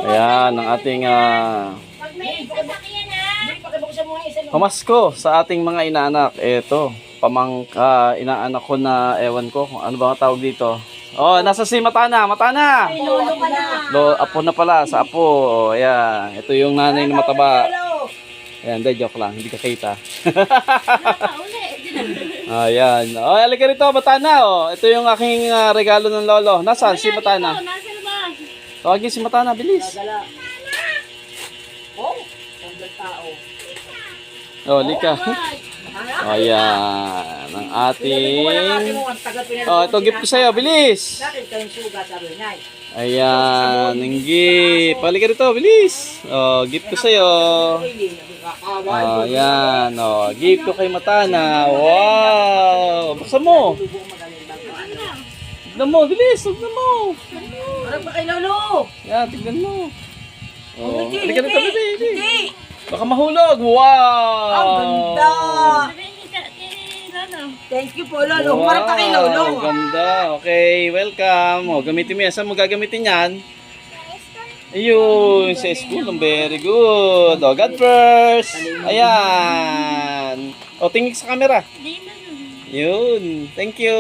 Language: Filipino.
Ayan, ang ating pamasko sa ating mga inaanak. Ito, inaanak ko na, ewan ko kung ano ba ang tawag dito. Oh, nasa si Matana, Matana! Lolo ka na. Apo na pala, sa apo. Ayan, ito yung nanay na mataba. Ayan, joke lang, hindi ka kita. Ayan. Oh, halika rito, Matana. Oh. Ito yung aking regalo ng lolo. Nasaan si Matana? Tawagin si Matana, bilis. Oh, halika. Ayan, ang ating... Oh, ito gift ko sa'yo, bilis. Ayan, ang gift. Halika rito, bilis. Oh, gift ko sa'yo. Ayan, oh, gift ko kay Matana. Wow! Buksan mo. Tignan mo, bilis, tignan mo. Harap ka kay Lolo. Yan, tignan mo. Oh, Hindi, halika rito, hindi. bilis. Baka mahulog. Wow! Ang ganda. Thank you po, Lolo. Harap ka kay Lolo. Ang ganda. Okay, welcome. O, gamitin mo yan. Saan mo gagamitin yan? Ayun, sa school. Very good. O, God first. Ayan. O, tingin sa camera. Yun. Thank you.